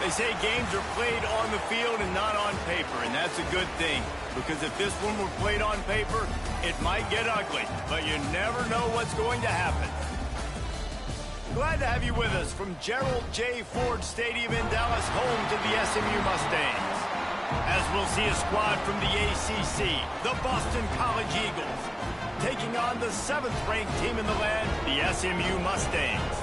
They say games are played on the field and not on paper, and that's a good thing. Because if this one were played on paper, it might get ugly. But you never know what's going to happen. Glad to have you with us from Gerald J. Ford Stadium in Dallas, home to the SMU Mustangs. As we'll see a squad from the ACC, the Boston College Eagles, taking on the 7th-ranked team in the land, the SMU Mustangs.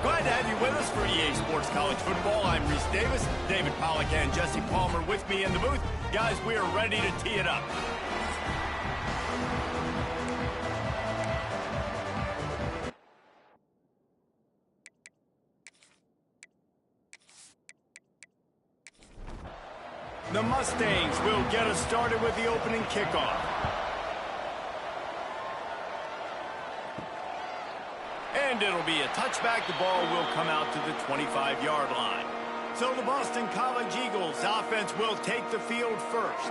Glad to have you with us for EA Sports College Football. I'm Reese Davis, David Pollack and Jesse Palmer with me in the booth. Guys, we are ready to tee it up. The Mustangs will get us started with the opening kickoff. And it'll be a touchback. The ball will come out to the 25-yard line. So the Boston College Eagles offense will take the field first.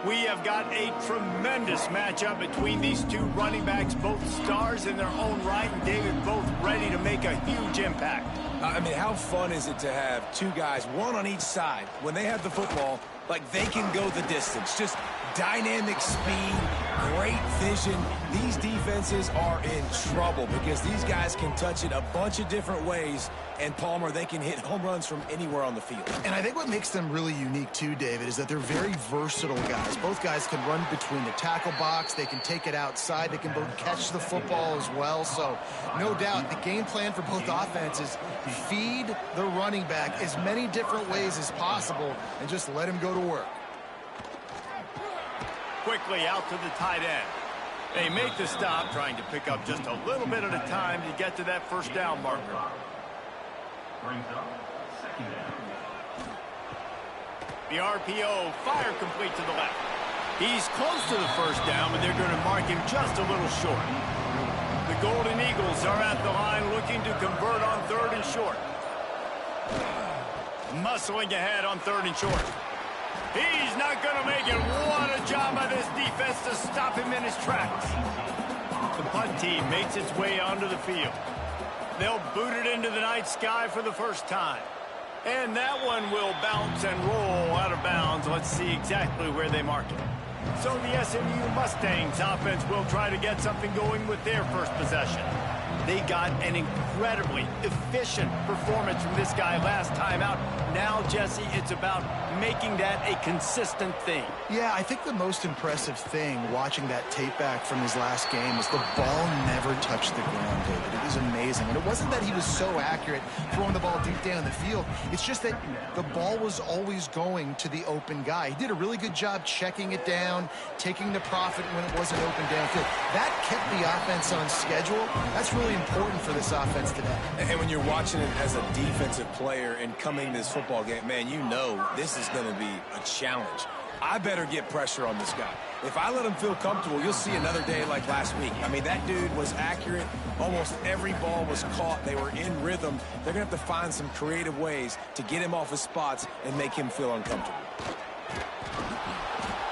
We have got a tremendous matchup between these two running backs, both stars in their own right, and David, both ready to make a huge impact. I mean, how fun is it to have two guys, one on each side, when they have the football, like they can go the distance. Just dynamic speed, great vision. These defenses are in trouble because these guys can touch it a bunch of different ways. And, Palmer, they can hit home runs from anywhere on the field. And I think what makes them really unique, too, David, is that they're very versatile guys. Both guys can run between the tackle box. They can take it outside. They can both catch the football as well. So, no doubt, the game plan for both offenses, feed the running back as many different ways as possible and just let him go to work. Quickly out to the tight end. They make the stop, trying to pick up just a little bit at a time to get to that first down marker. Brings up second down. The RPO, fire complete to the left. He's close to the first down, but they're going to mark him just a little short. The Golden Eagles are at the line looking to convert on 3rd and short. Muscling ahead on 3rd and short. He's not going to make it. What a job by this defense to stop him in his tracks. The punt team makes its way onto the field. They'll boot it into the night sky for the first time. And that one will bounce and roll out of bounds. Let's see exactly where they mark it. So the SMU Mustangs offense will try to get something going with their first possession. They got an incredibly efficient performance from this guy last time out. Now, Jesse, it's about making that a consistent thing. Yeah, I think the most impressive thing watching that tape back from his last game is the ball never touched the ground, David. It was amazing. And it wasn't that he was so accurate throwing the ball deep down the field. It's just that the ball was always going to the open guy. He did a really good job checking it down, taking the profit when it wasn't open downfield. That kept the offense on schedule. That's really important for this offense today. And when you're watching it as a defensive player and coming to this football game, man, you know this is going to be a challenge. I better get pressure on this guy. If I let him feel comfortable, you'll see another day like last week. I mean, that dude was accurate. Almost every ball was caught. They were in rhythm. They're going to have to find some creative ways to get him off his spots and make him feel uncomfortable.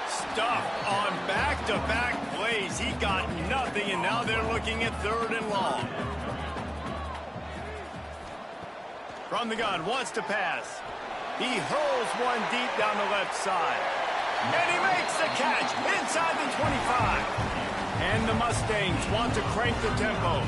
Stuff on back-to-back plays. He got nothing, and now they're looking at 3rd and long. From the gun, wants to pass. He hurls one deep down the left side. And he makes the catch inside the 25. And the Mustangs want to crank the tempo.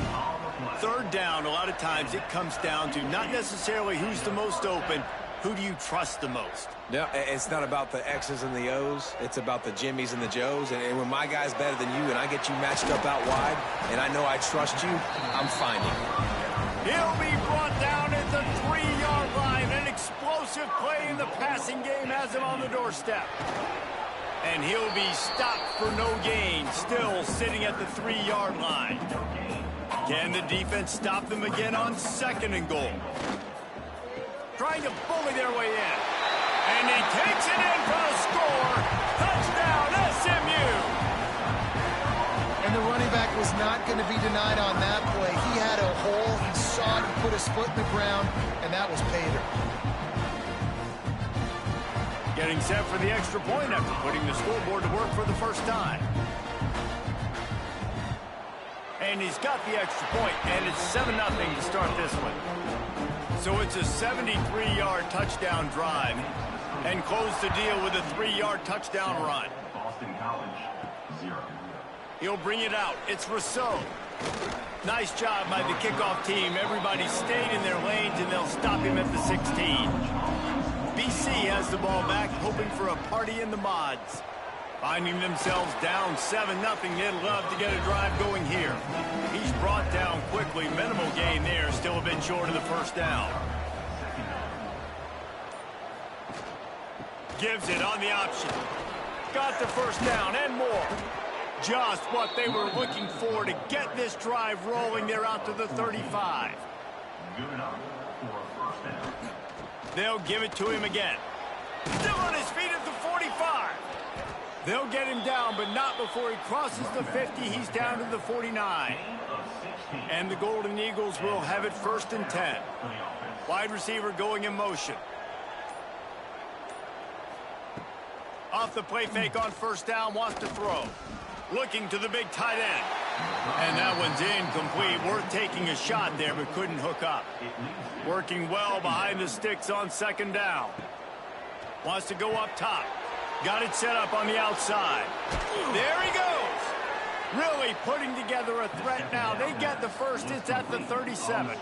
3rd down, a lot of times it comes down to not necessarily who's the most open, who do you trust the most? No, it's not about the X's and the O's. It's about the Jimmies and the Joes. And when my guy's better than you and I get you matched up out wide and I know I trust you, I'm finding you. He'll be brought down at the 3-yard line. An explosive play in the passing game has him on the doorstep. And he'll be stopped for no gain, still sitting at the 3-yard line. Can the defense stop them again on 2nd and goal? Trying to bully their way in. And he takes it in for the score. Touchdown, SMU! And the running back was not going to be denied on that play. He had a hole. He saw it. He put his foot in the ground, and that was pay dirt. Getting set for the extra point after putting the scoreboard to work for the first time. And he's got the extra point, and it's 7-0 to start this one. So it's a 73-yard touchdown drive, and close the deal with a 3-yard touchdown run. Boston College, 0. He'll bring it out. It's Rousseau. Nice job by the kickoff team. Everybody stayed in their lanes, and they'll stop him at the 16. BC has the ball back, hoping for a party in the mods. Finding themselves down 7-0, they'd love to get a drive going here. He's brought down quickly. Minimal gain there, still a bit short of the first down. Gives it on the option. Got the first down and more. Just what they were looking for to get this drive rolling. They're out to the 35. Good enough for a first down. They'll give it to him again. Still on his feet at the 45. They'll get him down, but not before he crosses the 50. He's down to the 49. And the Golden Eagles will have it 1st and 10. Wide receiver going in motion. Off the play fake on first down, wants to throw. Looking to the big tight end. And that one's incomplete. Worth taking a shot there, but couldn't hook up. Working well behind the sticks on 2nd down. Wants to go up top. Got it set up on the outside. There he goes. Really putting together a threat now. They get the first. It's at the 37.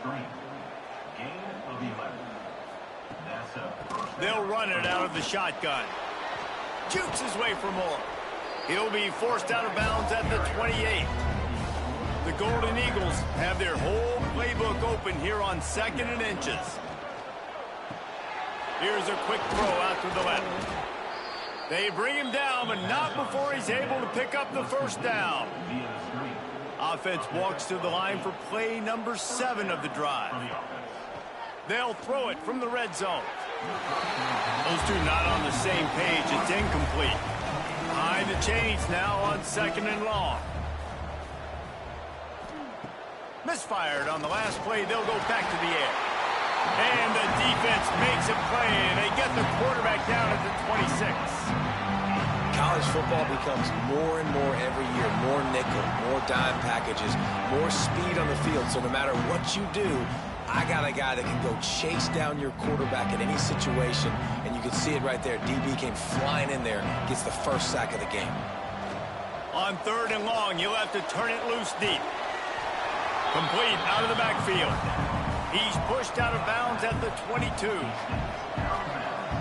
They'll run it out of the shotgun. Jukes his way for more. He'll be forced out of bounds at the 28. The Golden Eagles have their whole playbook open here on 2nd and inches. Here's a quick throw out to the left. They bring him down, but not before he's able to pick up the first down. Offense walks to the line for play number 7 of the drive. They'll throw it from the red zone. Those two not on the same page. It's incomplete. Behind the chains now on 2nd and long. Misfired on the last play. They'll go back to the air. And the defense makes a play, and they get the quarterback down at the 26. College football becomes more and more every year. More nickel, more dime packages, more speed on the field. So no matter what you do, I got a guy that can go chase down your quarterback in any situation. And you can see it right there. DB came flying in there, gets the first sack of the game. On 3rd and long, you'll have to turn it loose deep. Complete out of the backfield. He's pushed out of bounds at the 22.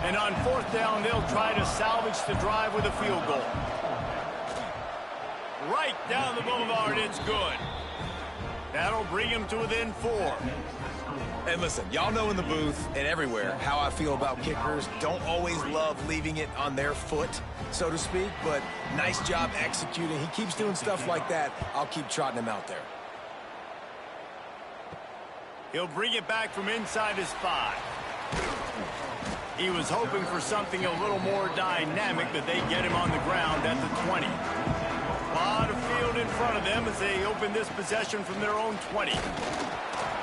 And on 4th down, they'll try to salvage the drive with a field goal. Right down the boulevard, it's good. That'll bring him to within 4. And listen, y'all know in the booth and everywhere how I feel about kickers. Don't always love leaving it on their foot, so to speak, but nice job executing. He keeps doing stuff like that. I'll keep trotting him out there. He'll bring it back from inside his 5. He was hoping for something a little more dynamic, but they get him on the ground at the 20. A lot of field in front of them as they open this possession from their own 20.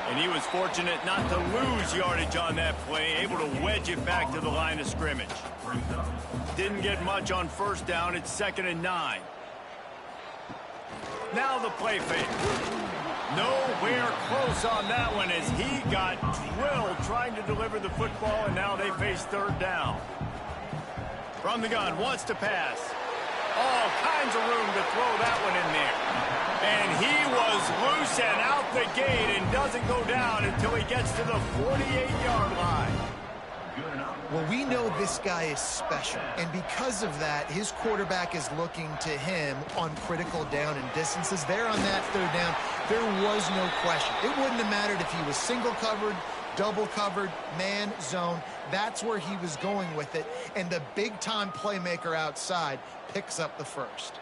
And he was fortunate not to lose yardage on that play, able to wedge it back to the line of scrimmage. Didn't get much on 1st down. It's 2nd and 9. Now the play fake. Nowhere close on that one as he got drilled trying to deliver the football, and now they face 3rd down. From the gun, wants to pass. All kinds of room to throw that one in there. And he was loose and out the gate and doesn't go down until he gets to the 48-yard line. Well, we know this guy is special, and because of that, his quarterback is looking to him on critical down and distances. There on that 3rd down, there was no question. It wouldn't have mattered if he was single covered, double covered, man, zone. That's where he was going with it, and the big-time playmaker outside picks up the first.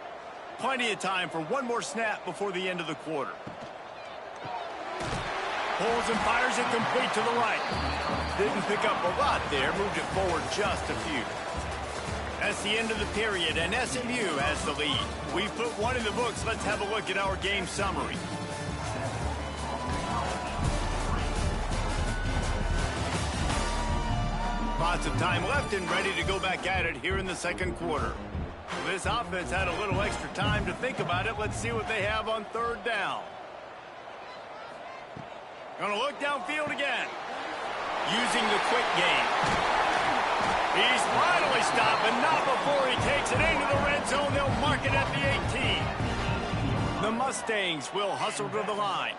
Plenty of time for one more snap before the end of the quarter. Pulls and fires it complete to the right. Didn't pick up a lot there, moved it forward just a few. That's the end of the period, and SMU has the lead. We've put one in the books. Let's have a look at our game summary. Lots of time left and ready to go back at it here in the 2nd quarter. This offense had a little extra time to think about it. Let's see what they have on 3rd down. Gonna look downfield again. using the quick game. He's finally stopped, but not before he takes it into the red zone. They'll mark it at the 18. The Mustangs will hustle to the line.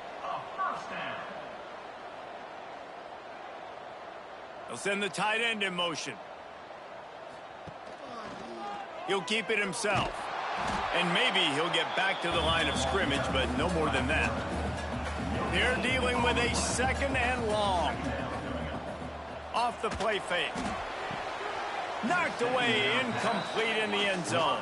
They'll send the tight end in motion. He'll keep it himself. And maybe he'll get back to the line of scrimmage, but no more than that. They're dealing with a 2nd and long. Off the play fake. Knocked away, incomplete in the end zone.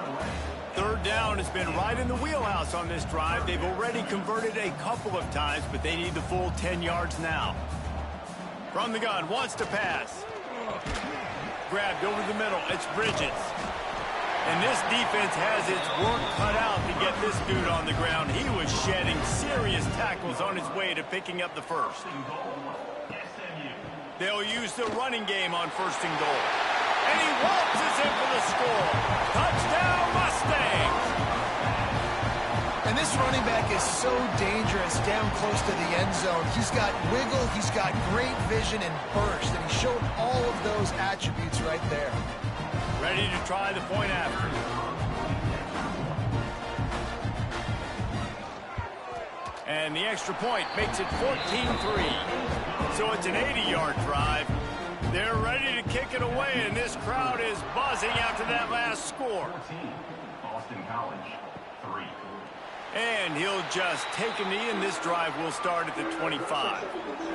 3rd down has been right in the wheelhouse on this drive. They've already converted a couple of times, but they need the full 10 yards now. From the gun, wants to pass. Grabbed over the middle, it's Bridges. And this defense has its work cut out to get this dude on the ground. He was shedding serious tackles on his way to picking up the first. They'll use the running game on 1st and goal. And he waltzes in for the score. Touchdown, Mustangs! And this running back is so dangerous down close to the end zone. He's got wiggle, he's got great vision and burst, and he showed all of those attributes right there. Ready to try the point after. And the extra point makes it 14-3. So it's an 80-yard drive. They're ready to kick it away, and this crowd is buzzing after that last score. Boston College, 3. And he'll just take a knee, and this drive will start at the 25.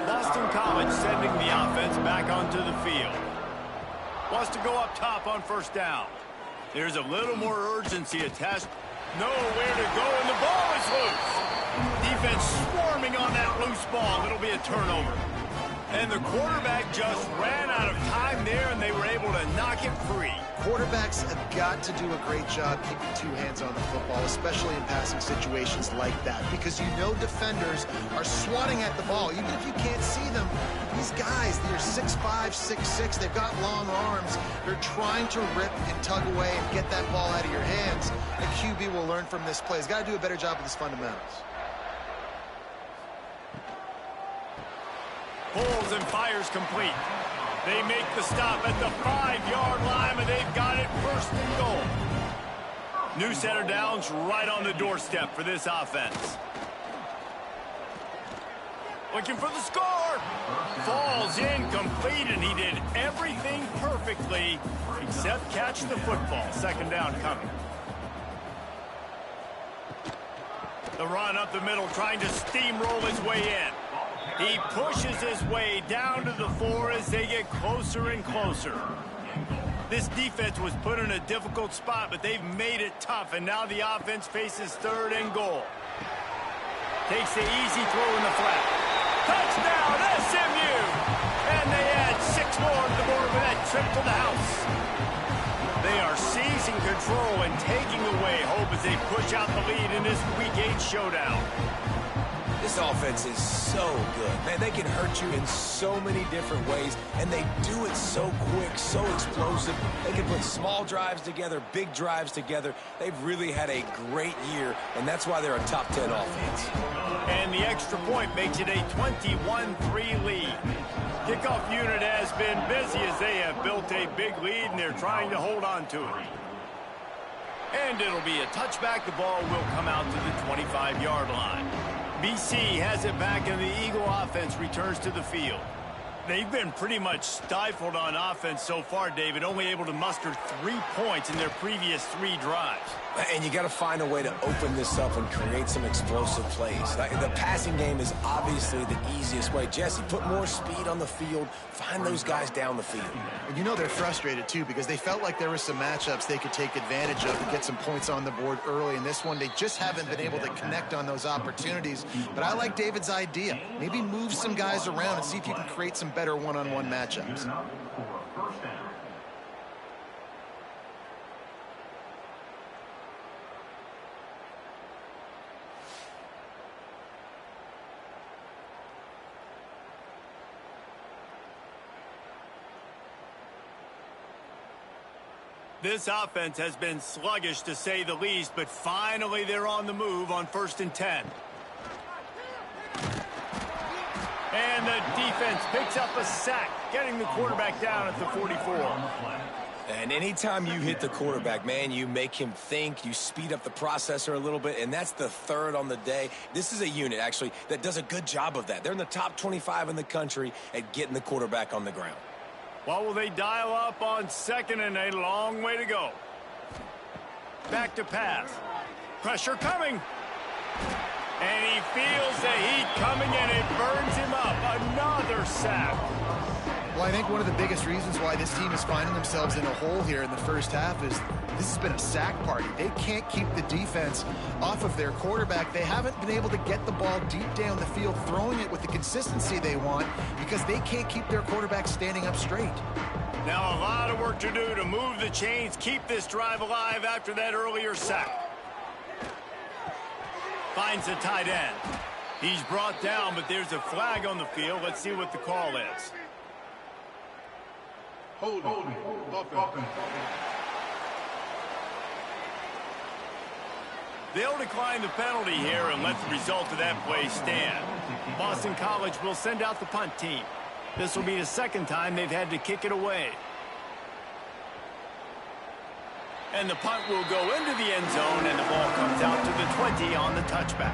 Boston College sending the offense back onto the field. Wants to go up top on 1st down. There's a little more urgency attached. Nowhere to go, and the ball is loose. Defense swarming on that loose ball. It'll be a turnover. And the quarterback just ran out of time there, and they were able to knock it free. Quarterbacks have got to do a great job keeping 2 hands on the football, especially in passing situations like that, because you know defenders are swatting at the ball. Even if you can't see them, these guys, they're 6'5", 6'6", they've got long arms. They're trying to rip and tug away and get that ball out of your hands. The QB will learn from this play. He's got to do a better job with his fundamentals. Pulls and fires complete. They make the stop at the 5-yard line, and they've got it 1st and goal. New set of downs right on the doorstep for this offense. Looking for the score. Falls incomplete, and he did everything perfectly except catch the football. 2nd down coming. The run up the middle, trying to steamroll his way in. He pushes his way down to the 4 as they get closer and closer. This defense was put in a difficult spot, but they've made it tough, and now the offense faces 3rd and goal. Takes the easy throw in the flat. Touchdown, SMU! And they add 6 more to the board with that trip to the house. They are seizing control and taking away hope as they push out the lead in this Week 8 showdown. This offense is so good. Man, they can hurt you in so many different ways, and they do it so quick, so explosive. They can put small drives together, big drives together. They've really had a great year, and that's why they're a top 10 offense. And the extra point makes it a 21-3 lead. Kickoff unit has been busy as they have built a big lead, and they're trying to hold on to it. And it'll be a touchback. The ball will come out to the 25-yard line. BC has it back, and the Eagle offense returns to the field. They've been pretty much stifled on offense so far, David, only able to muster 3 points in their previous 3 drives. And you got to find a way to open this up and create some explosive plays. The passing game is obviously the easiest way. Jesse, put more speed on the field. Find those guys down the field. And you know they're frustrated, too, because they felt like there were some matchups they could take advantage of and get some points on the board early. In this one, they just haven't been able to connect on those opportunities. But I like David's idea. Maybe move some guys around and see if you can create some better one-on-one matchups. This offense has been sluggish, to say the least, but finally they're on the move on 1st and 10. And the defense picks up a sack, getting the quarterback down at the 44. And anytime you hit the quarterback, man, you make him think, you speed up the processor a little bit, and that's the third on the day. This is a unit, actually, that does a good job of that. They're in the top 25 in the country at getting the quarterback on the ground. What will they dial up on second and a long way to go? Back to pass. Pressure coming. And he feels the heat coming, and it burns him up. Another sack. Well, I think one of the biggest reasons why this team is finding themselves in a hole here in the first half is this has been a sack party. They can't keep the defense off of their quarterback. They haven't been able to get the ball deep down the field, throwing it with the consistency they want because they can't keep their quarterback standing up straight. Now a lot of work to do to move the chains, keep this drive alive after that earlier sack. Finds the tight end. He's brought down, but there's a flag on the field. Let's see what the call is. Hold on. They'll decline the penalty here and let the result of that play stand. Boston College will send out the punt team. This will be the second time they've had to kick it away. And the punt will go into the end zone, and the ball comes out to the 20 on the touchback.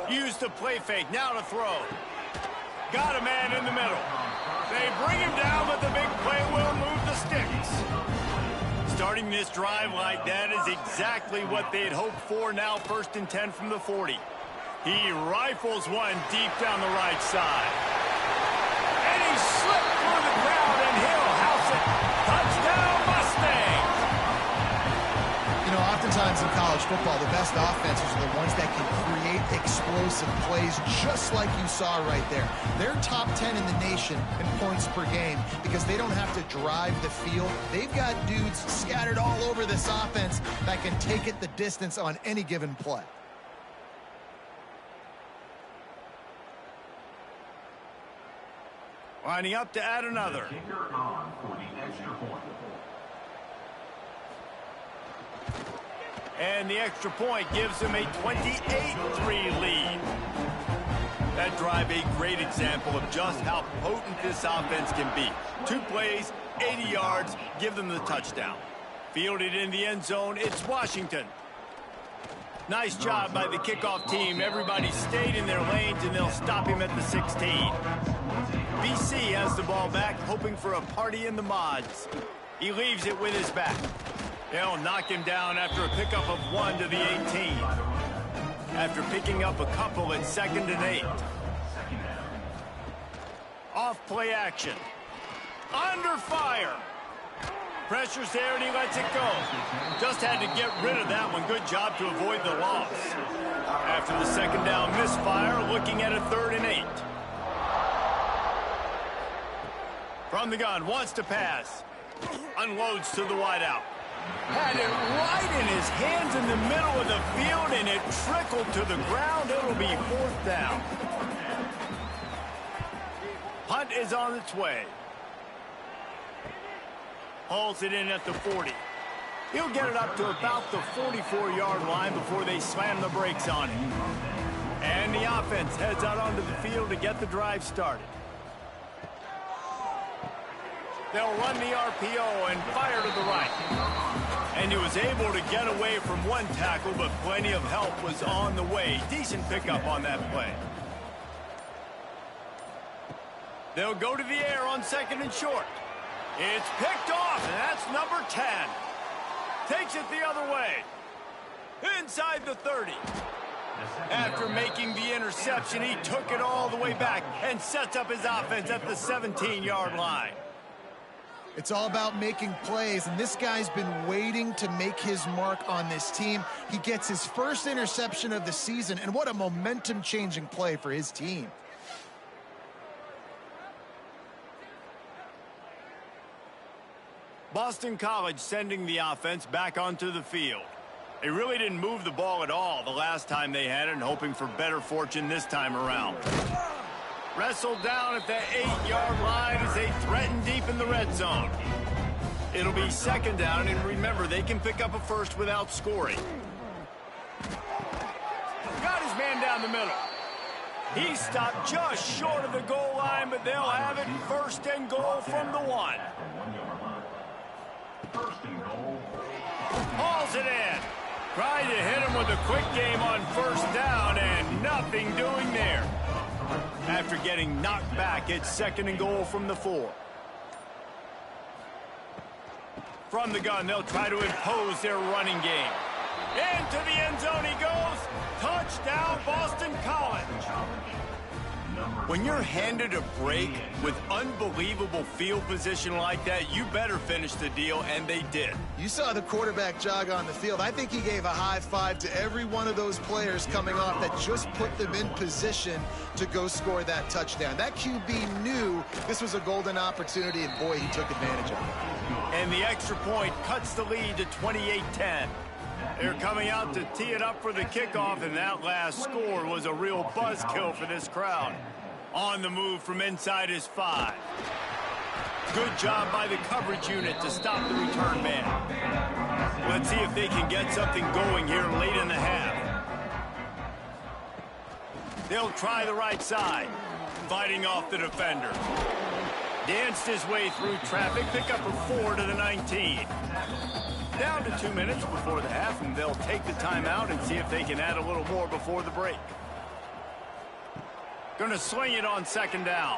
Use the play fake, now to throw. Got a man in the middle. They bring him down, but the big play will move the sticks. Starting this drive like that is exactly what they'd hoped for. Now 1st and 10 from the 40. He rifles one deep down the right side. And he slipped through the crowd, and he'll house it. Touchdown, Mustang! You know, oftentimes in college football, the best offenses are the ones that can create explosive plays, just like you saw right there. They're top 10 in the nation in points per game because they don't have to drive the field. They've got dudes scattered all over this offense that can take it the distance on any given play. Lining up to add another. Kicker on for the extra point. And the extra point gives them a 28-3 lead. That drive a great example of just how potent this offense can be. 2 plays, 80 yards, give them the touchdown. Fielded in the end zone, it's Washington. Nice job by the kickoff team. Everybody stayed in their lanes, and they'll stop him at the 16. BC has the ball back, hoping for a party in the mods. He leaves it with his back. They'll knock him down after a pickup of 1 to the 18. After picking up a couple at 2nd and 8. Off play action. Under fire. Pressure's there, and he lets it go. Just had to get rid of that one. Good job to avoid the loss. After the 2nd down misfire, looking at a 3rd and 8. From the gun, wants to pass. Unloads to the wideout. Had it right in his hands in the middle of the field, and it trickled to the ground. It'll be 4th down. Punt is on its way. Hauls it in at the 40. He'll get it up to about the 44-yard line before they slam the brakes on him. And the offense heads out onto the field to get the drive started. They'll run the RPO and fire to the right. And he was able to get away from one tackle, but plenty of help was on the way. Decent pickup on that play. They'll go to the air on 2nd and short. It's picked off, and that's number 10. Takes it the other way. Inside the 30. After making the interception, he took it all the way back and sets up his offense at the 17-yard line. It's all about making plays, and this guy's been waiting to make his mark on this team. He gets his first interception of the season, and what a momentum-changing play for his team. Boston College sending the offense back onto the field. They really didn't move the ball at all the last time they had it, and hoping for better fortune this time around. Wrestled down at the 8-yard line as they threaten deep in the red zone. It'll be 2nd down, and remember, they can pick up a first without scoring. his man down the middle. He stopped just short of the goal line, but they'll have it first and goal from the 1. First and goal. Hauls it in. Trying to hit him with a quick game on first down, and nothing doing there. After getting knocked back, it's second and goal from the 4. From the gun, they'll try to impose their running game. Into the end zone he goes. Touchdown, Boston College. When you're handed a break with unbelievable field position like that, you better finish the deal, and they did. You saw the quarterback jog on the field. I think he gave a high five to every one of those players coming off that just put them in position to go score that touchdown. That QB knew this was a golden opportunity, and boy, he took advantage of it. And the extra point cuts the lead to 28-10. They're coming out to tee it up for the kickoff, and that last score was a real buzzkill for this crowd. On the move from inside his 5. Good job by the coverage unit to stop the return man. Let's see if they can get something going here late in the half. They'll try the right side, fighting off the defender. Danced his way through traffic, pick up a 4 to the 19. Down to 2 minutes before the half, and they'll take the timeout and see if they can add a little more before the break. Going to swing it on second down.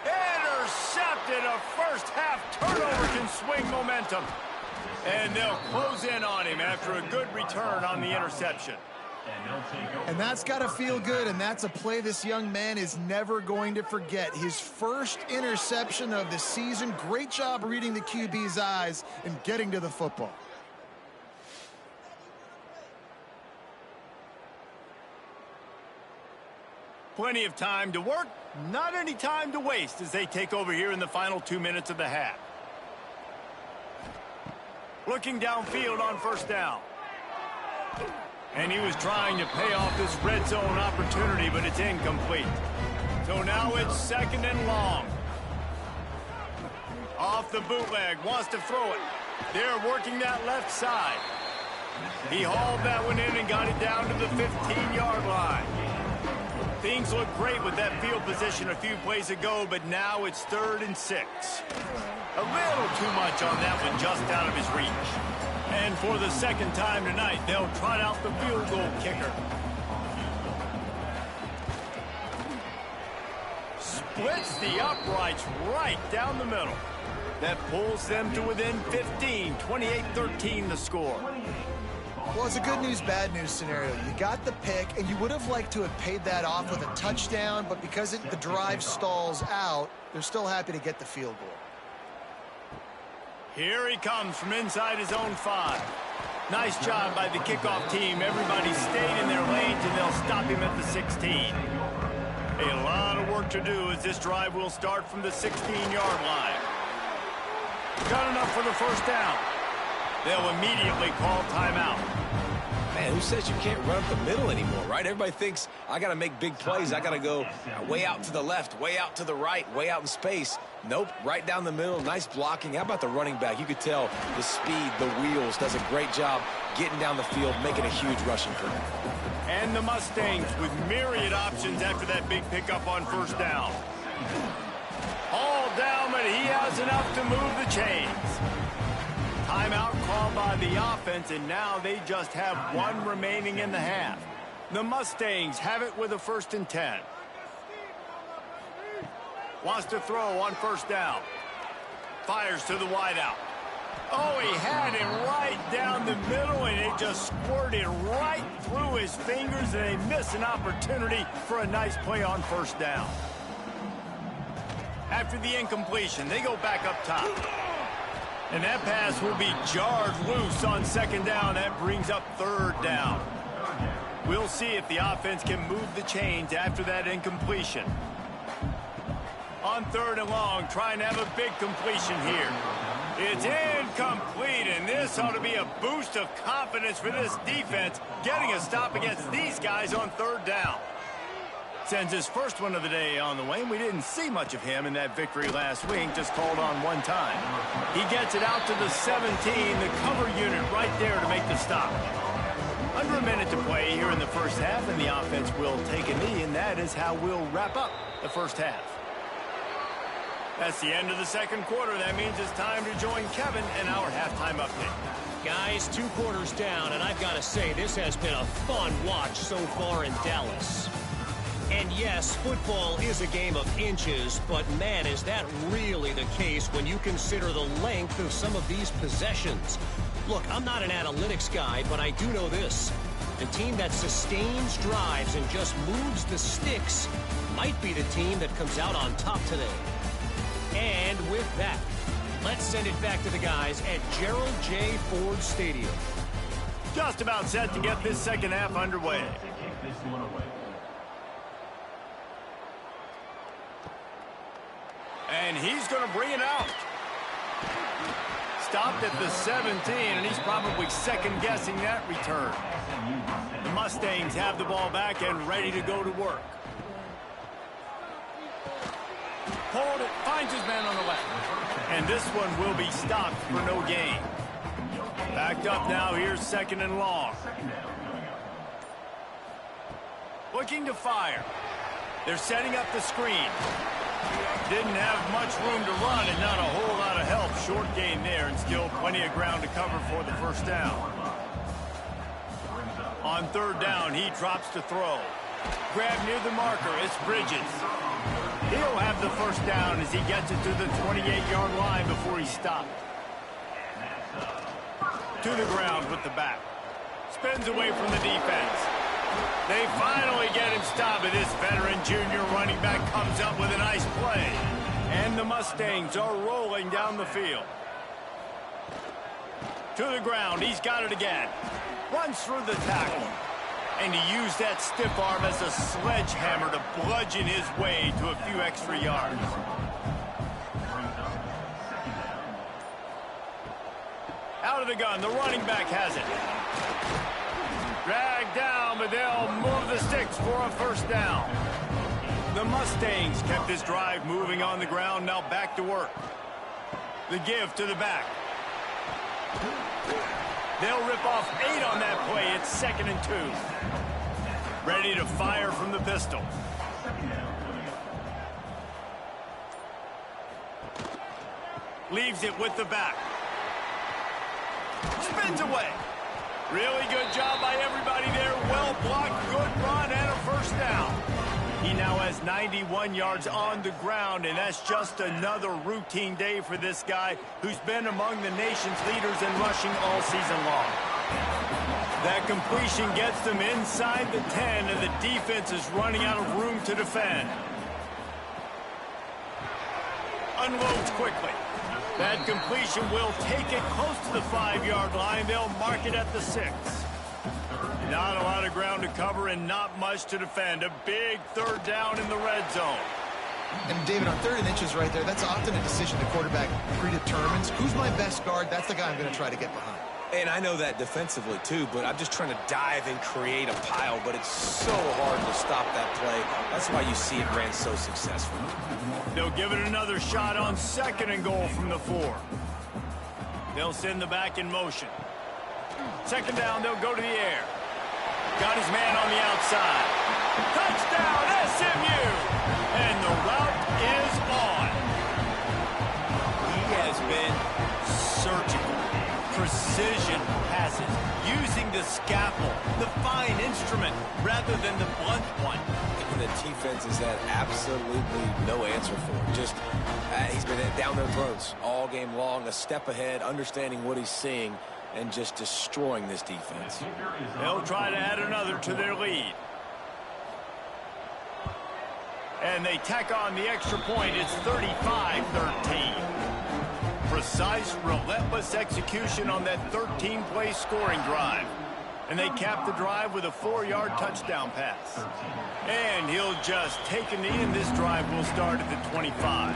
Intercepted. A first half turnover can swing momentum. And they'll close in on him after a good return on the interception. And that's got to feel good, and that's a play this young man is never going to forget. His first interception of the season. Great job reading the QB's eyes and getting to the football. Plenty of time to work, not any time to waste as they take over here in the final 2 minutes of the half. Looking downfield on first down. And he was trying to pay off this red zone opportunity, but it's incomplete. So now it's second and long. Off the bootleg, wants to throw it. They're working that left side. He hauled that one in and got it down to the 15-yard line. Things look great with that field position a few plays ago, but now it's 3rd and 6. A little too much on that one, just out of his reach. And for the second time tonight, they'll trot out the field goal kicker. Splits the uprights right down the middle. That pulls them to within 15, 28-13 the score. Well, it's a good news, bad news scenario. You got the pick, and you would have liked to have paid that off with a touchdown, but because the drive stalls out, they're still happy to get the field goal. Here he comes from inside his own 5. Nice job by the kickoff team. Everybody stayed in their lanes, and they'll stop him at the 16. A lot of work to do as this drive will start from the 16-yard line. Got enough for the first down. They'll immediately call timeout. Man, who says you can't run up the middle anymore, right? Everybody thinks I got to make big plays. I got to go way out to the left, way out to the right, way out in space. Nope, right down the middle. Nice blocking. How about the running back? You could tell the speed, the wheels, does a great job getting down the field, making a huge rushing play. And the Mustangs with myriad options after that big pickup on first down. All down, but he has enough to move the chains. Timeout called by the offense, and now they just have one remaining in the half. The Mustangs have it with a 1st and 10. Wants to throw on first down. Fires to the wideout. Oh, he had it right down the middle, and it just squirted right through his fingers, and they miss an opportunity for a nice play on first down. After the incompletion, they go back up top. And that pass will be jarred loose on second down. That brings up 3rd down. We'll see if the offense can move the chains after that incompletion. On 3rd and long, trying to have a big completion here. It's incomplete, and this ought to be a boost of confidence for this defense, getting a stop against these guys on 3rd down. Sends his first one of the day on the way, and we didn't see much of him in that victory last week, just called on one time. He gets it out to the 17, the cover unit right there to make the stop. A Under a minute to play here in the first half, and the offense will take a knee, and that is how we'll wrap up the first half. That's the end of the second quarter. That means it's time to join Kevin in our halftime update. Guys, 2 quarters down, and I've got to say, this has been a fun watch so far in Dallas. And yes, football is a game of inches, but man, is that really the case when you consider the length of some of these possessions. Look, I'm not an analytics guy, but I do know this. The team that sustains drives and just moves the sticks might be the team that comes out on top today. And with that, let's send it back to the guys at Gerald J. Ford Stadium. Just about set to get this second half underway. And he's going to bring it out. Stopped at the 17, and he's probably second-guessing that return. The Mustangs have the ball back and ready to go to work. Hold it, finds his man on the left. And this one will be stopped for no gain. Backed up now, here's second and long. Looking to fire. They're setting up the screen. Didn't have much room to run and not a whole lot of help. Short gain there and still plenty of ground to cover for the first down. On third down, he drops to throw. Grab near the marker, it's Bridges. He'll have the first down as he gets it to the 28-yard line before he's stopped. To the ground with the back. Spins away from the defense. They finally get him stopped, and this veteran junior running back comes up with a nice play. And the Mustangs are rolling down the field. To the ground, he's got it again. Runs through the tackle. And he used that stiff arm as a sledgehammer to bludgeon his way to a few extra yards. Out of the gun, the running back has it. Dragged down, but they'll move the sticks for a first down. The Mustangs kept this drive moving on the ground, now back to work. The give to the back. They'll rip off 8 on that play. It's 2nd and 2. Ready to fire from the pistol. Leaves it with the back. Spins away. Really good job by everybody there. Well blocked, good run, and a first down. He now has 91 yards on the ground, and that's just another routine day for this guy who's been among the nation's leaders in rushing all season long. That completion gets them inside the 10, and the defense is running out of room to defend. Unloads quickly. That completion will take it close to the 5-yard line. They'll mark it at the 6. Not a lot of ground to cover and not much to defend. A big third down in the red zone. And David, on 3rd and inches right there, that's often a decision the quarterback predetermines. Who's my best guard? That's the guy I'm going to try to get behind. And I know that defensively, too, but I'm just trying to dive and create a pile, but it's so hard to stop that play. That's why you see it ran so successful. They'll give it another shot on 2nd and goal from the 4. They'll send the back in motion. 2nd down, they'll go to the air. Got his man on the outside. Touchdown, SMU! And the route is on. He has been surgical. Precision passes, using the scalpel, the fine instrument, rather than the blunt one. And the defense has had absolutely no answer for it. Just, he's been down their throats all game long, a step ahead, understanding what he's seeing, and just destroying this defense. They'll try to add another to their lead. And they tack on the extra point. It's 35-13. Precise, relentless execution on that 13-play scoring drive. And they cap the drive with a 4-yard touchdown pass. And he'll just take a knee, and this drive will start at the 25.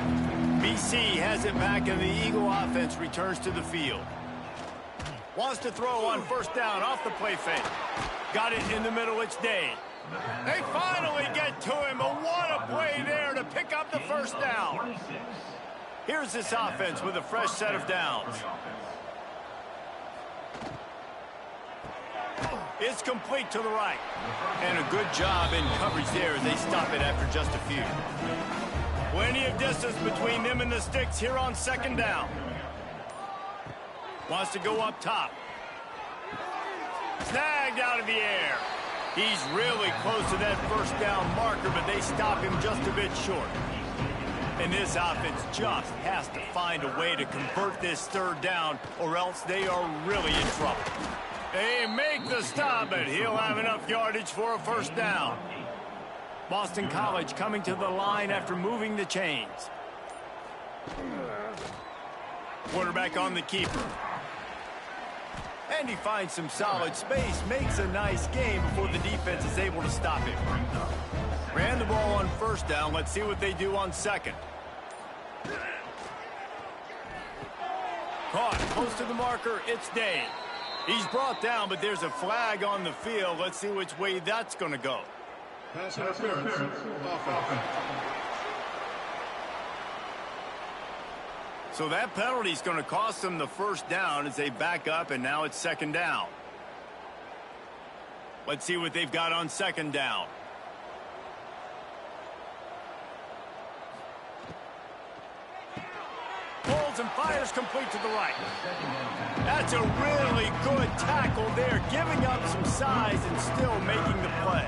BC has it back, and the Eagle offense returns to the field. Wants to throw on 1st down off the play fake. Got it in the middle, it's Day. They finally get to him, but what a play there to pick up the 1st down. Here's this offense with a fresh set of downs. It's complete to the right. And a good job in coverage there as they stop it after just a few. Plenty of distance between them and the sticks here on second down. Wants to go up top. Snagged out of the air. He's really close to that first down marker, but they stop him just a bit short. And this offense just has to find a way to convert this third down, or else they are really in trouble. They make the stop, but he'll have enough yardage for a first down. Boston College coming to the line after moving the chains. Quarterback on the keeper. And he finds some solid space, makes a nice game before the defense is able to stop him. Ran the ball on first down. Let's see what they do on second. Caught close to the marker. It's Dane. He's brought down, but there's a flag on the field. Let's see which way that's going to go. Pass interference. Offense. So that penalty is going to cost them the first down as they back up, and now it's second down. Let's see what they've got on second down. Pulls and fires complete to the right. That's a really good tackle there, giving up some size and still making the play.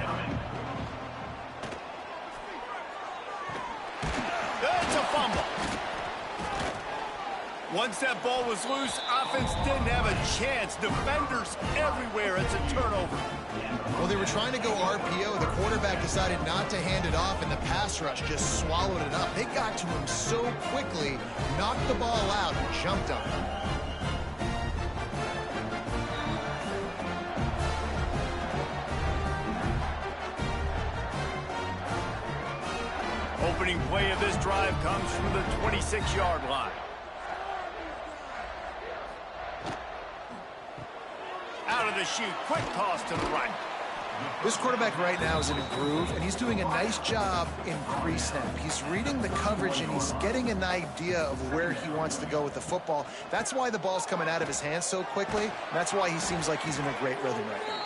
That's a fumble. Once that ball was loose, offense didn't have a chance. Defenders everywhere. It's a turnover. Well, they were trying to go RPO. The quarterback decided not to hand it off, and the pass rush just swallowed it up. They got to him so quickly, knocked the ball out, and jumped on him. Opening play of this drive comes from the 26-yard line. Out of the chute, quick toss to the right. This quarterback right now is in a groove, and he's doing a nice job in pre-snap. He's reading the coverage, and he's getting an idea of where he wants to go with the football. That's why the ball's coming out of his hands so quickly. That's why he seems like he's in a great rhythm right now.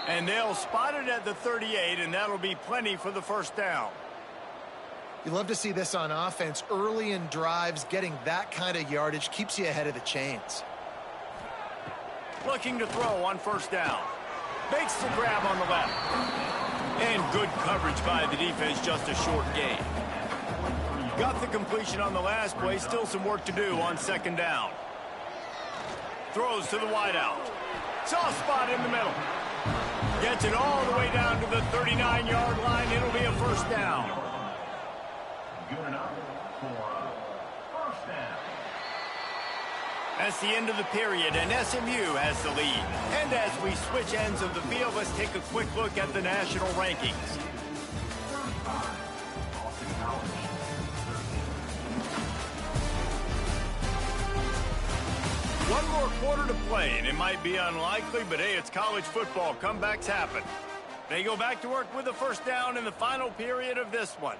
And they'll spot it at the 38, and that'll be plenty for the first down. You love to see this on offense. Early in drives, getting that kind of yardage keeps you ahead of the chains. Looking to throw on first down. Makes the grab on the left. And good coverage by the defense, just a short gain. Got the completion on the last play, still some work to do on second down. Throws to the wideout. Soft spot in the middle. Gets it all the way down to the 39-yard line. It'll be a first down. Good enough for a first down. That's the end of the period, and SMU has the lead. And as we switch ends of the field, let's take a quick look at the national rankings. One more quarter to play, and it might be unlikely, but hey, it's college football. Comebacks happen. They go back to work with the first down in the final period of this one.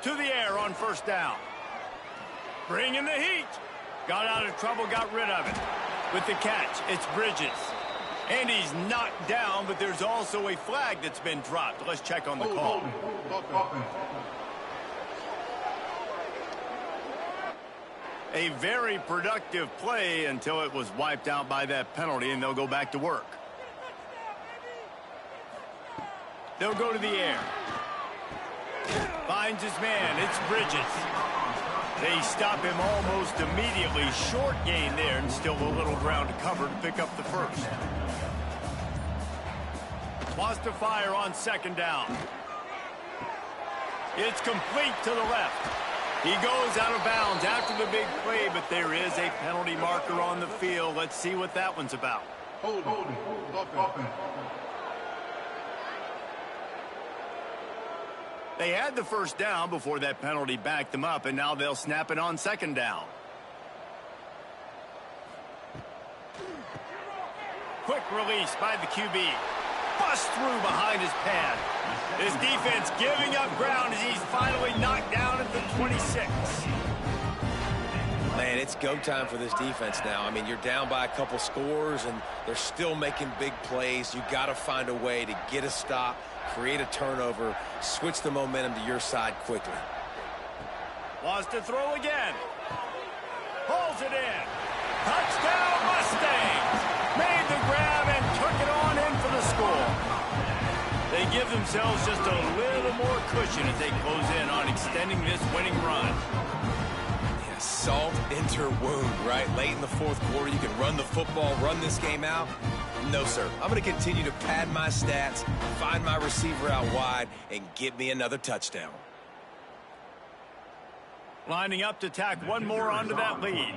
To the air on first down. Bring in the heat. Got out of trouble, got rid of it. With the catch, it's Bridges. And he's knocked down, but there's also a flag that's been dropped. Let's check on the call. A very productive play until it was wiped out by that penalty, and they'll go back to work. They'll go to the air. Finds his man. It's Bridges. They stop him almost immediately. Short gain there, and still a little ground to cover to pick up the first. Wants to fire on second down. It's complete to the left. He goes out of bounds after the big play, but there is a penalty marker on the field. Let's see what that one's about. Holding. They had the first down before that penalty backed them up, and now they'll snap it on second down. Quick release by the QB. Bust through behind his pad. His defense giving up ground as he's finally knocked down at the 26. Man, It's go time for this defense now. I mean, you're down by a couple scores, and they're still making big plays. You got to find a way to get a stop, create a turnover, switch the momentum to your side quickly. Wants to throw again. Pulls it in. Touchdown Mustangs. Made the grab and took it on in for the score. They give themselves just a little more cushion as they close in on extending this winning run. Yeah, salt into wound, right? Late in the fourth quarter, you can run the football, run this game out. No, sir. I'm going to continue to pad my stats, find my receiver out wide, and get me another touchdown. Lining up to tack one more onto that lead.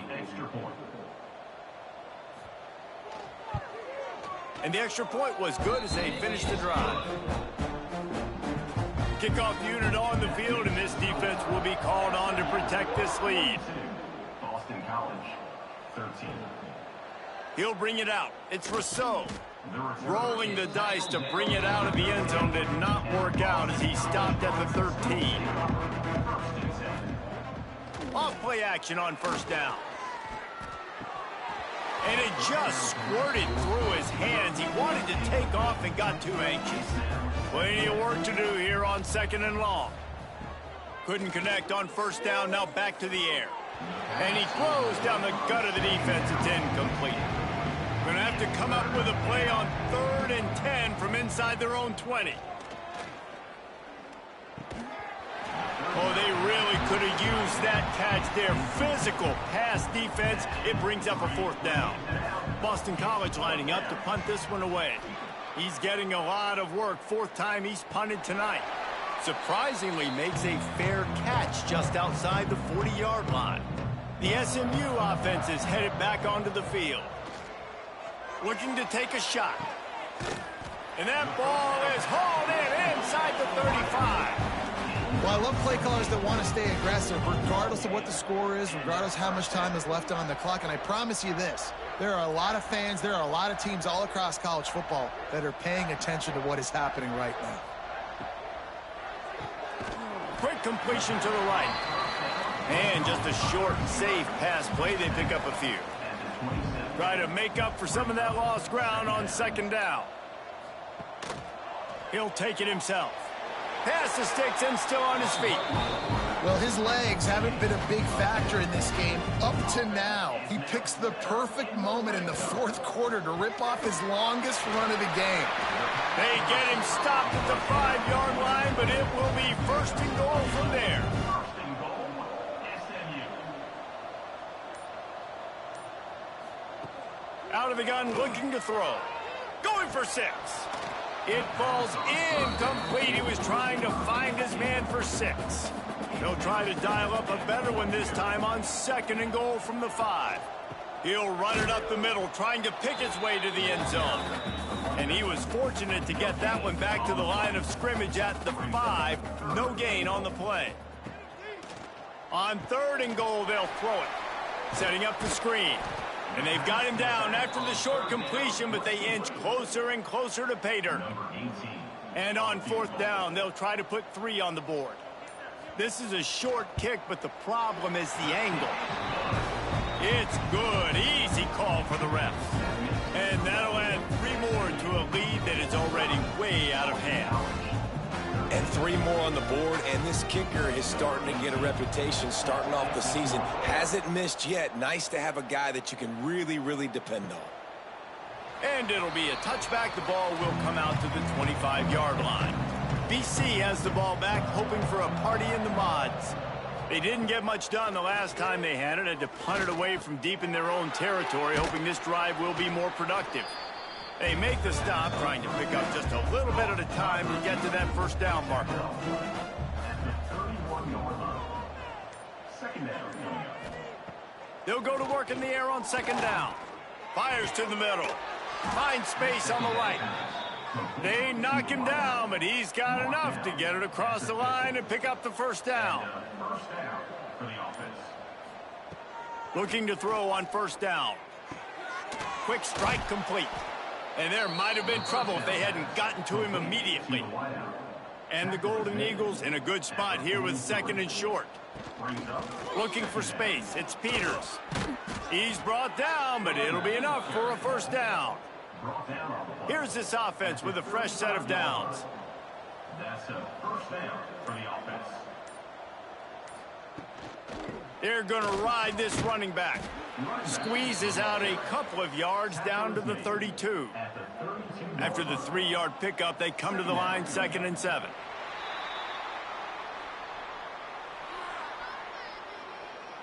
And the extra point was good as they finished the drive. Kickoff unit on the field, and this defense will be called on to protect this lead. Boston College, 13. He'll bring it out. It's Rousseau. Rolling the dice to bring it out of the end zone did not work out as he stopped at the 13. Off play action on first down. And it just squirted through his hands. He wanted to take off and got too anxious. Plenty of work to do here on second and long. Couldn't connect on first down, now back to the air. And he throws down the gut of the defense. It's incomplete. Gonna have to come up with a play on 3rd and 10 from inside their own 20. Oh, they really could have used that catch there. Physical pass defense. It brings up a 4th down. Boston College lining up to punt this one away. He's getting a lot of work. 4th time he's punted tonight. Surprisingly makes a fair catch just outside the 40-yard line. The SMU offense is headed back onto the field. Looking to take a shot. And that ball is hauled in inside the 35. Well, I love play callers that want to stay aggressive, regardless of what the score is, regardless how much time is left on the clock. And I promise you this, there are a lot of fans, there are a lot of teams all across college football that are paying attention to what is happening right now. Quick completion to the right. And just a short, safe pass play. They pick up a few. Try to make up for some of that lost ground on second down. He'll take it himself. Pass the sticks and still on his feet. Well, his legs haven't been a big factor in this game up to now. He picks the perfect moment in the 4th quarter to rip off his longest run of the game. They get him stopped at the 5-yard line, but it will be 1st and goal from there. Out of the gun, looking to throw. Going for 6. It falls incomplete. He was trying to find his man for 6. He'll try to dial up a better one this time on 2nd and goal from the 5. He'll run it up the middle, trying to pick his way to the end zone. And he was fortunate to get that one back to the line of scrimmage at the 5. No gain on the play. On 3rd and goal, they'll throw it. Setting up the screen. And they've got him down after the short completion, but they inch closer and closer to pay dirt. And on 4th down, they'll try to put 3 on the board. This is a short kick, but the problem is the angle. It's good. Easy call for the refs. And that'll add 3 more to a lead that is already way out of hand. And 3 more on the board, and this kicker is starting to get a reputation starting off the season. Hasn't missed yet. Nice to have a guy that you can really, really depend on. And it'll be a touchback. The ball will come out to the 25-yard line. BC has the ball back, hoping for a party in the mods. They didn't get much done the last time they had it. Had to punt it away from deep in their own territory, hoping this drive will be more productive. They make the stop, trying to pick up just a little bit at a time to get to that 1st down marker. They'll go to work in the air on 2nd down. Fires to the middle. Finds space on the right. They knock him down, but he's got enough to get it across the line and pick up the 1st down. Looking to throw on 1st down. Quick strike complete. And there might have been trouble if they hadn't gotten to him immediately. And the Golden Eagles in a good spot here with 2nd and short. Looking for space. It's Peters. He's brought down, but it'll be enough for a first down. Here's this offense with a fresh set of downs. That's a first down for the offense. They're going to ride this running back. Squeezes out a couple of yards down to the 32. After the 3-yard pickup, they come to the line 2nd and 7.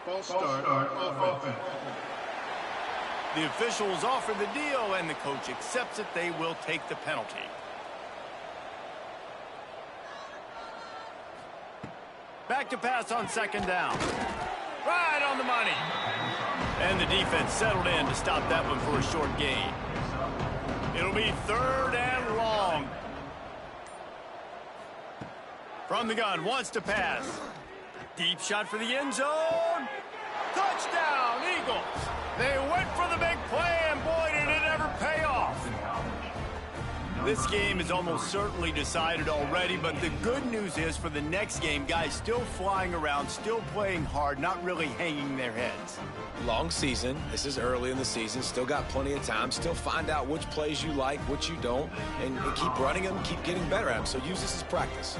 False start offense. The officials offer the deal, and the coach accepts it. They will take the penalty. Back to pass on 2nd down. Right on the money. And the defense settled in to stop that one for a short gain. It'll be 3rd and long. From the gun, wants to pass. Deep shot for the end zone. Touchdown, Eagles. They went for the big play, and boy, did it ever pay off. This game is almost certainly decided already, but the good news is for the next game, guys still flying around, still playing hard, not really hanging their heads. Long season. This is early in the season. Still got plenty of time. Still find out which plays you like, which you don't, and keep running them, keep getting better at them. So use this as practice.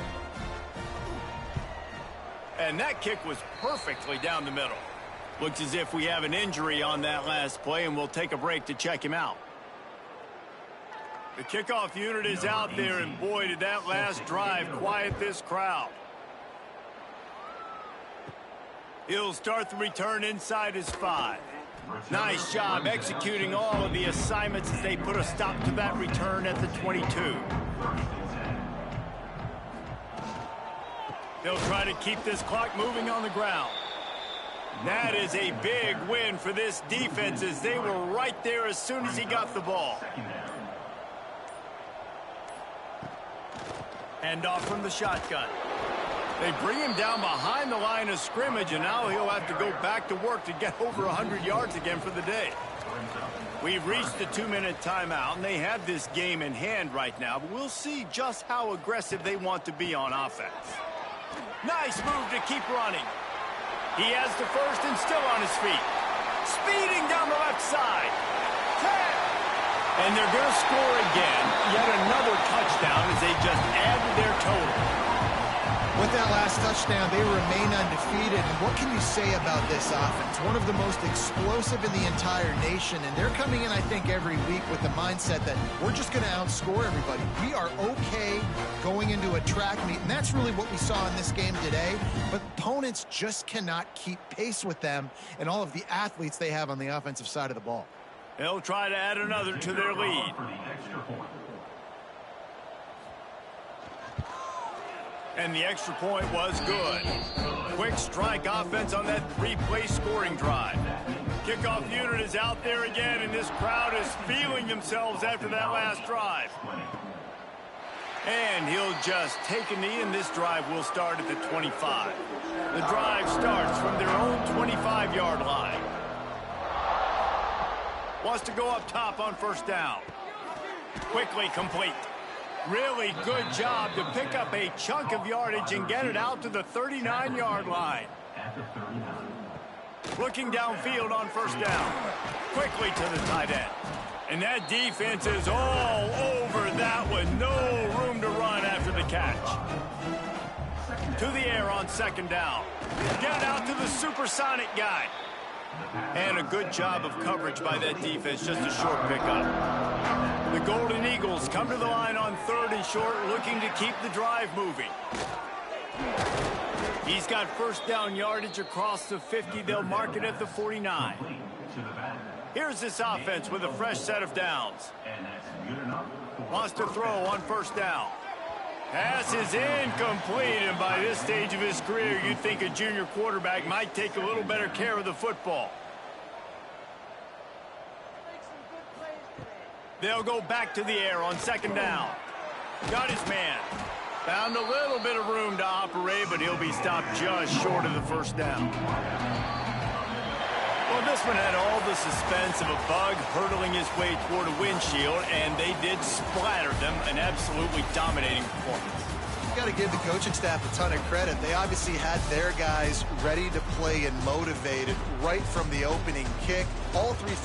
And that kick was perfectly down the middle. Looks as if we have an injury on that last play, and we'll take a break to check him out. The kickoff unit is out there, and boy, did that last drive quiet this crowd. He'll start the return inside his 5. Nice job executing all of the assignments as they put a stop to that return at the 22. They'll try to keep this clock moving on the ground. That is a big win for this defense as they were right there as soon as he got the ball. Hand off from the shotgun. They bring him down behind the line of scrimmage, and now he'll have to go back to work to get over 100 yards again for the day. We've reached the 2-minute timeout, and they have this game in hand right now, but we'll see just how aggressive they want to be on offense. Nice move to keep running. He has the first and still on his feet. Speeding down the left side. 10. And they're going to score again. Yet another touchdown as they just add to their total. With that last touchdown, they remain undefeated. And what can you say about this offense? One of the most explosive in the entire nation. And they're coming in, I think, every week with the mindset that we're just going to outscore everybody. We are okay going into a track meet. And that's really what we saw in this game today. But opponents just cannot keep pace with them and all of the athletes they have on the offensive side of the ball. They'll try to add another to their lead. And the extra point was good. Quick strike offense on that 3-play scoring drive. Kickoff unit is out there again, and this crowd is feeling themselves after that last drive. And he'll just take a knee, and this drive will start at the 25. The drive starts from their own 25-yard line. Wants to go up top on first down. Quickly complete. Really good job to pick up a chunk of yardage and get it out to the 39-yard line. Looking downfield on first down. Quickly to the tight end. And that defense is all over that one. No room to run after the catch. To the air on second down. Get it out to the supersonic guy. And a good job of coverage by that defense, just a short pickup. The Golden Eagles come to the line on third and short, looking to keep the drive moving. He's got first down yardage across the 50. They'll mark it at the 49. Here's this offense with a fresh set of downs. Wants to throw on first down. Pass is incomplete, and by this stage of his career, you'd think a junior quarterback might take a little better care of the football. They'll go back to the air on second down. Got his man. Found a little bit of room to operate, but he'll be stopped just short of the first down. Well, this one had all the suspense of a bug hurtling his way toward a windshield, and they did splatter them. An absolutely dominating performance. got to give the coaching staff a ton of credit. They obviously had their guys ready to play and motivated right from the opening kick. All three